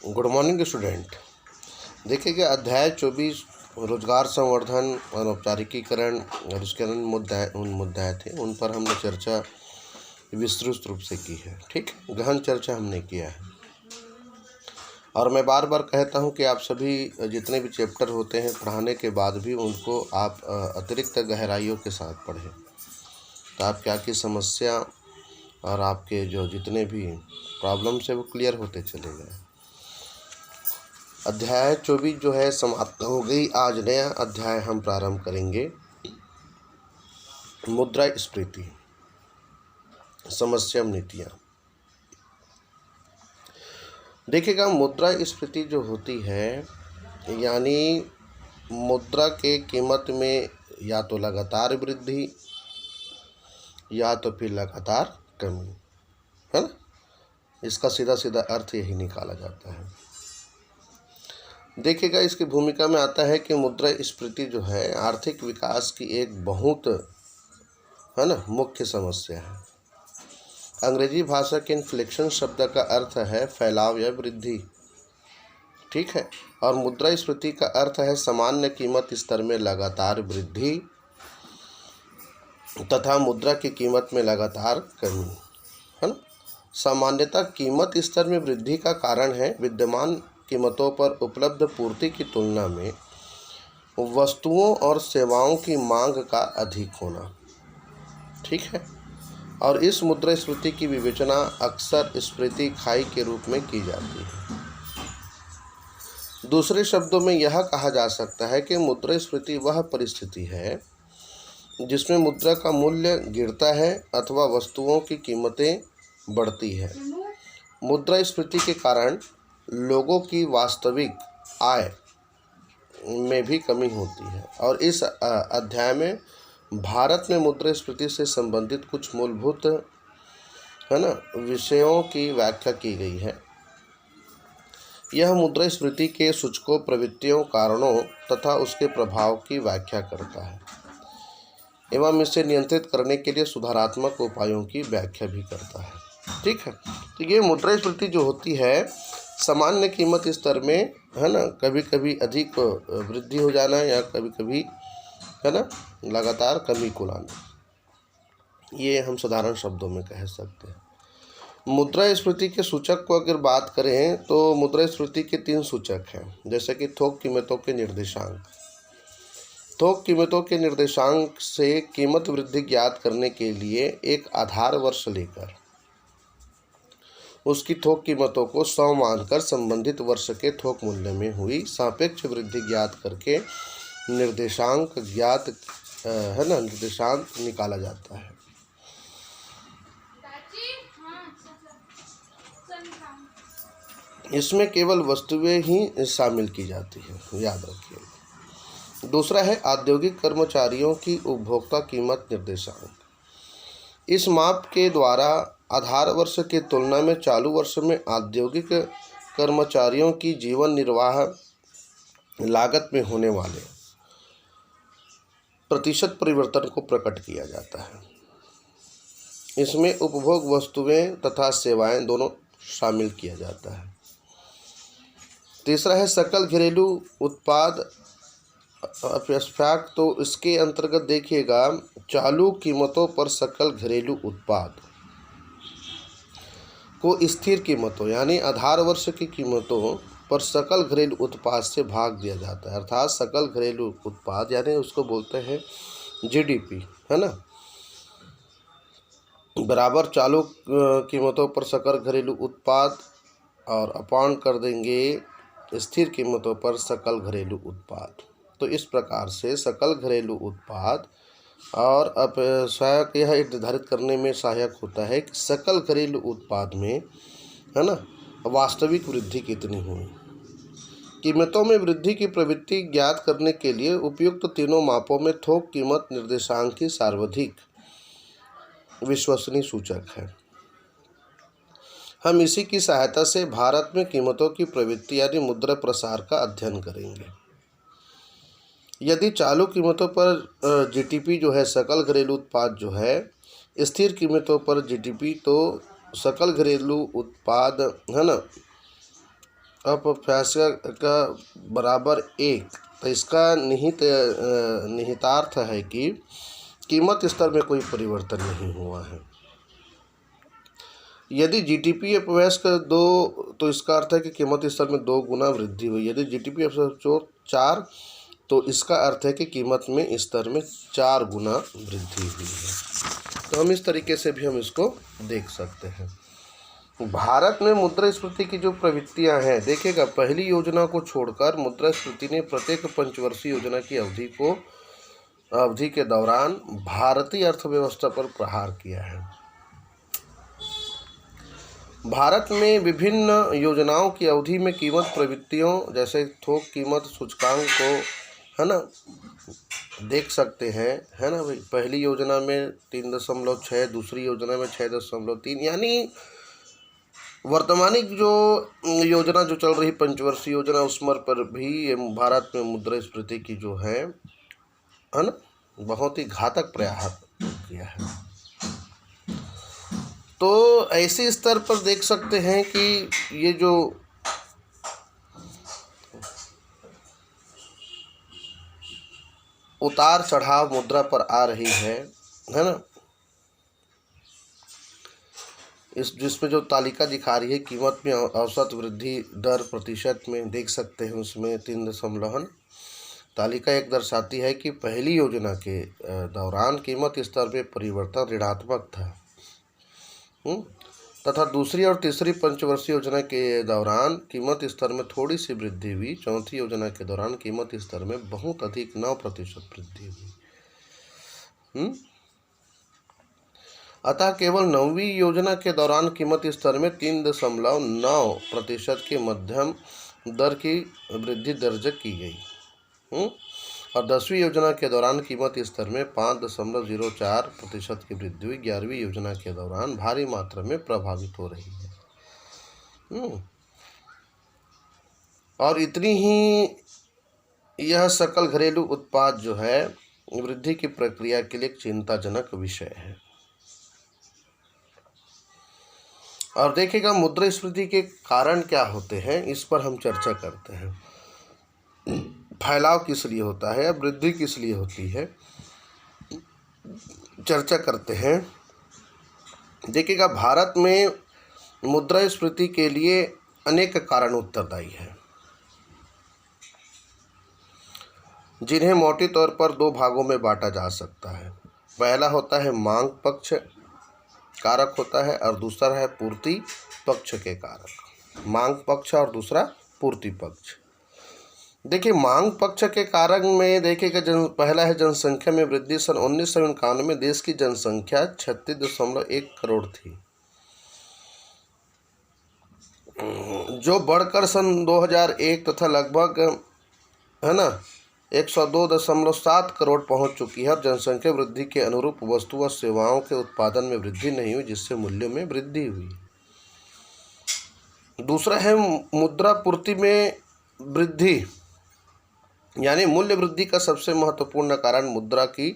Good morning student. देखिएगा अध्याय 24 रोजगार संवर्धन अनौपचारिकीकरण और उसके अन्य उन मुद्दे थे, उन पर हमने चर्चा विस्तृत रूप से की है। ठीक, गहन चर्चा हमने किया है और मैं बार बार कहता हूं कि आप सभी जितने भी चैप्टर होते हैं पढ़ाने के बाद भी उनको आप अतिरिक्त गहराइयों के साथ पढ़ें, तो आपकी आगे समस्या और आपके जो जितने भी प्रॉब्लम्स है वो क्लियर होते चले गए। अध्याय 24 जो है समाप्त हो गई। आज नया अध्याय हम प्रारंभ करेंगे, मुद्रास्फीति समस्या नीतियाँ। देखिएगा, मुद्रास्फीति जो होती है यानी मुद्रा के कीमत में या तो लगातार वृद्धि या तो फिर लगातार कमी, है ना। इसका सीधा सीधा अर्थ यही निकाला जाता है। देखिएगा, इसकी भूमिका में आता है कि मुद्रास्फीति जो है आर्थिक विकास की एक बहुत मुख्य समस्या है। अंग्रेजी भाषा के इन्फ्लेक्शन शब्द का अर्थ है फैलाव या वृद्धि, ठीक है, और मुद्रास्फीति का अर्थ है सामान्य कीमत स्तर में लगातार वृद्धि तथा मुद्रा की कीमत में लगातार कमी, है ना। सामान्यतः कीमत स्तर में वृद्धि का कारण है विद्यमान कीमतों पर उपलब्ध पूर्ति की तुलना में वस्तुओं और सेवाओं की मांग का अधिक होना, ठीक है, और इस मुद्रास्फीति की विवेचना अक्सर स्फीति खाई के रूप में की जाती है। दूसरे शब्दों में यह कहा जा सकता है कि मुद्रास्फीति वह परिस्थिति है जिसमें मुद्रा का मूल्य गिरता है अथवा वस्तुओं की कीमतें बढ़ती है। मुद्रास्फीति के कारण लोगों की वास्तविक आय में भी कमी होती है और इस अध्याय में भारत में मुद्रास्फीति से संबंधित कुछ मूलभूत विषयों की व्याख्या की गई है। यह मुद्रास्फीति के सूचकों, प्रवृत्तियों, कारणों तथा उसके प्रभाव की व्याख्या करता है एवं इसे नियंत्रित करने के लिए सुधारात्मक उपायों की व्याख्या भी करता है, ठीक है। तो ये मुद्रास्फीति जो होती है सामान्य कीमत स्तर में कभी कभी अधिक वृद्धि हो जाना या कभी कभी लगातार कमी को लाना, ये हम साधारण शब्दों में कह सकते हैं। मुद्रास्फीति के सूचक को अगर बात करें तो मुद्रास्फीति के 3 सूचक हैं, जैसे कि थोक कीमतों के निर्देशांक। थोक कीमतों के निर्देशांक से कीमत वृद्धि ज्ञात करने के लिए एक आधार वर्ष लेकर उसकी थोक कीमतों को 100 मानकर संबंधित वर्ष के थोक मूल्य में हुई सापेक्ष वृद्धि ज्ञात करके निर्देशांक निर्देशांक निकाला जाता है। इसमें केवल वस्तुएं ही शामिल की जाती हैं, याद रखिए। दूसरा है औद्योगिक कर्मचारियों की उपभोक्ता कीमत निर्देशांक। इस माप के द्वारा आधार वर्ष की तुलना में चालू वर्ष में औद्योगिक कर्मचारियों की जीवन निर्वाह लागत में होने वाले प्रतिशत परिवर्तन को प्रकट किया जाता है। इसमें उपभोग वस्तुएं तथा सेवाएं दोनों शामिल किया जाता है। तीसरा है सकल घरेलू उत्पाद तो इसके अंतर्गत देखिएगा चालू कीमतों पर सकल घरेलू उत्पाद को स्थिर कीमतों यानी आधार वर्ष की कीमतों पर सकल घरेलू उत्पाद से भाग दिया जाता है, अर्थात सकल घरेलू उत्पाद यानी उसको बोलते हैं जीडीपी, है ना, बराबर चालू कीमतों पर सकल घरेलू उत्पाद और अपॉन कर देंगे स्थिर कीमतों पर सकल घरेलू उत्पाद। तो इस प्रकार से सकल घरेलू उत्पाद और अब सहायक यह निर्धारित करने में सहायक होता है कि सकल घरेलू उत्पाद में वास्तविक वृद्धि कितनी हुई। कीमतों में वृद्धि की प्रवृत्ति ज्ञात करने के लिए उपयुक्त तीनों मापों में थोक कीमत निर्देशांक ही सर्वाधिक विश्वसनीय सूचक है। हम इसी की सहायता से भारत में कीमतों की प्रवृत्ति यानी मुद्रा प्रसार का अध्ययन करेंगे। यदि चालू कीमतों पर जीडीपी जो है सकल घरेलू उत्पाद जो है, स्थिर कीमतों पर जीडीपी तो सकल घरेलू उत्पाद अपभ्यास का बराबर 1, तो इसका निहितार्थ है कि कीमत स्तर में कोई परिवर्तन नहीं हुआ है। यदि जीडीपी अपव्यय का 2, तो इसका अर्थ है कि कीमत स्तर में 2 गुना वृद्धि हुई। यदि जीडीपी अपव्यय 4, तो इसका अर्थ है कि कीमत में स्तर में 4 गुना वृद्धि हुई है। तो हम इस तरीके से भी हम इसको देख सकते हैं। भारत में मुद्रास्फीति की जो प्रवृत्तियां हैं, देखिएगा, पहली योजना को छोड़कर मुद्रास्फीति ने प्रत्येक पंचवर्षीय योजना की अवधि के दौरान भारतीय अर्थव्यवस्था पर प्रहार किया है। भारत में विभिन्न योजनाओं की अवधि में कीमत प्रवृत्तियों जैसे थोक कीमत सूचकांक को, है ना, देख सकते हैं, है ना भाई। पहली योजना में 3.6, दूसरी योजना में 6.3, यानी वर्तमानिक जो योजना जो चल रही पंचवर्षीय योजना, उसमें पर भी भारत में मुद्रास्फीति की जो है ना, बहुत ही घातक प्रहार किया है। तो ऐसे स्तर पर देख सकते हैं कि ये जो उतार चढ़ाव मुद्रा पर आ रही है ना, जिसमें जो तालिका दिखा रही है कीमत में औसत वृद्धि दर प्रतिशत में देख सकते हैं, उसमें 3 तालिका एक दर्शाती है कि पहली योजना के दौरान कीमत स्तर में परिवर्तन ऋणात्मक था, तथा दूसरी और तीसरी पंचवर्षीय योजना के दौरान कीमत स्तर में थोड़ी सी वृद्धि हुई। चौथी योजना के दौरान कीमत स्तर में बहुत अधिक 9% वृद्धि हुई। अतः केवल 9वीं योजना के दौरान कीमत स्तर में 3.9% की मध्यम दर की वृद्धि दर्ज की गई, और 10वीं योजना के दौरान कीमत स्तर में 5.04% की वृद्धि हुई। 11वीं योजना के दौरान भारी मात्रा में प्रभावित हो रही है। और इतनी ही यह सकल घरेलू उत्पाद जो है वृद्धि की प्रक्रिया के लिए एक चिंताजनक विषय है। और देखिएगा, मुद्रास्फीति के कारण क्या होते हैं, इस पर हम चर्चा करते हैं। फैलाव किस लिए होता है, वृद्धि किस लिए होती है, चर्चा करते हैं। देखिएगा, भारत में मुद्रास्फीति के लिए अनेक कारण उत्तरदायी हैं, जिन्हें मोटे तौर पर 2 भागों में बांटा जा सकता है। पहला होता है मांग पक्ष कारक होता है, और दूसरा है पूर्ति पक्ष के कारक। मांग पक्ष और दूसरा पूर्ति पक्ष। देखिए, मांग पक्ष के कारक में देखिएगा, पहला है जनसंख्या में वृद्धि। सन 1991 में देश की जनसंख्या 36.1 करोड़ थी, जो बढ़कर सन 2001 तथा लगभग, है ना, 102.7 करोड़ पहुंच चुकी है। और जनसंख्या वृद्धि के अनुरूप वस्तु व सेवाओं के उत्पादन में वृद्धि नहीं हुई, जिससे मूल्यों में वृद्धि हुई। दूसरा है मुद्रा पूर्ति में वृद्धि, यानी मूल्य वृद्धि का सबसे महत्वपूर्ण कारण मुद्रा की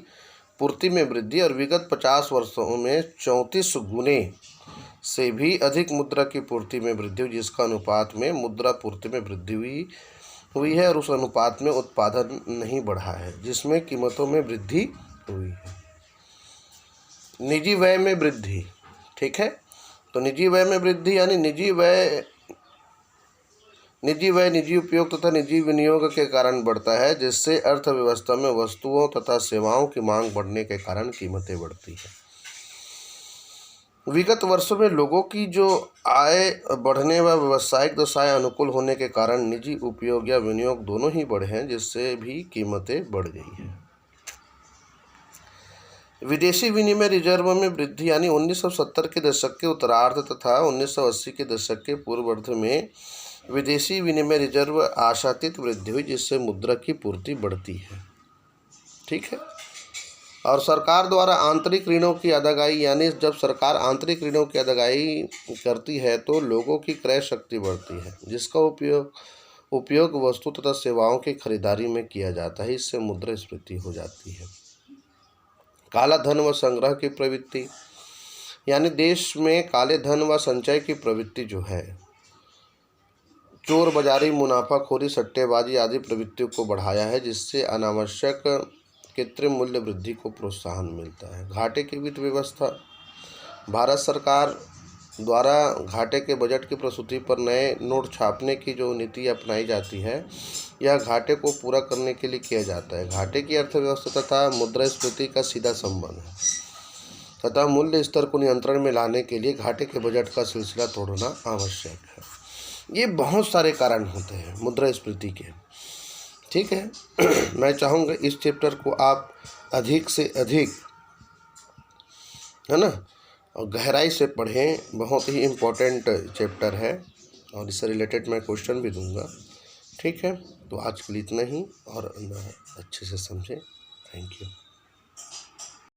पूर्ति में वृद्धि, और विगत 50 वर्षों में 34 गुने से भी अधिक मुद्रा की पूर्ति में वृद्धि हुई, जिसका अनुपात में मुद्रा पूर्ति में वृद्धि हुई है, और उस अनुपात में उत्पादन नहीं बढ़ा है, जिसमें कीमतों में वृद्धि हुई है। निजी व्यय में वृद्धि, ठीक है। तो निजी व्यय में वृद्धि यानी निजी व्यय निजी उपयोग तथा निजी विनियोग के कारण बढ़ता है, जिससे अर्थव्यवस्था में वस्तुओं तथा सेवाओं की मांग बढ़ने के कारण कीमतें बढ़ती हैं। विगत वर्षों में लोगों की जो आय बढ़ने व व्यावसायिक दशाएं अनुकूल होने के कारण निजी उपयोग या विनियोग दोनों ही बढ़े हैं, जिससे भी कीमतें बढ़ गई हैं। विदेशी विनिमय रिजर्व में वृद्धि, यानी 1970 के दशक के उत्तरार्ध तथा 1980 के दशक के पूर्वार्ध में विदेशी विनिमय रिजर्व आशातीत वृद्धि हुई, जिससे मुद्रा की पूर्ति बढ़ती है, ठीक है। और सरकार द्वारा आंतरिक ऋणों की अदायगी, यानी जब सरकार आंतरिक ऋणों की अदायगी करती है तो लोगों की क्रय शक्ति बढ़ती है, जिसका उपयोग वस्तु तथा सेवाओं की खरीदारी में किया जाता है। इससे मुद्रास्फीति हो जाती है। काला धन व संग्रह की प्रवृत्ति, यानी देश में काले धन व संचय की प्रवृत्ति जो है चोर बाजारी, मुनाफाखोरी, सट्टेबाजी आदि प्रवृत्तियों को बढ़ाया है, जिससे अनावश्यक कृत्रिम मूल्य वृद्धि को प्रोत्साहन मिलता है। घाटे की वित्त व्यवस्था। भारत सरकार द्वारा घाटे के बजट की प्रस्तुति पर नए नोट छापने की जो नीति अपनाई जाती है, यह घाटे को पूरा करने के लिए किया जाता है। घाटे की अर्थव्यवस्था तथा मुद्रास्फीति का सीधा संबंध है, तथा मूल्य स्तर को नियंत्रण में लाने के लिए घाटे के बजट का सिलसिला तोड़ना आवश्यक है। ये बहुत सारे कारण होते हैं मुद्रास्फीति के, ठीक है। मैं चाहूँगा इस चैप्टर को आप अधिक से अधिक, है ना, और गहराई से पढ़ें। बहुत ही इम्पोर्टेंट चैप्टर है और इससे रिलेटेड मैं क्वेश्चन भी दूंगा, ठीक है। तो आज के लिए इतना ही, और अच्छे से समझें। Thank you.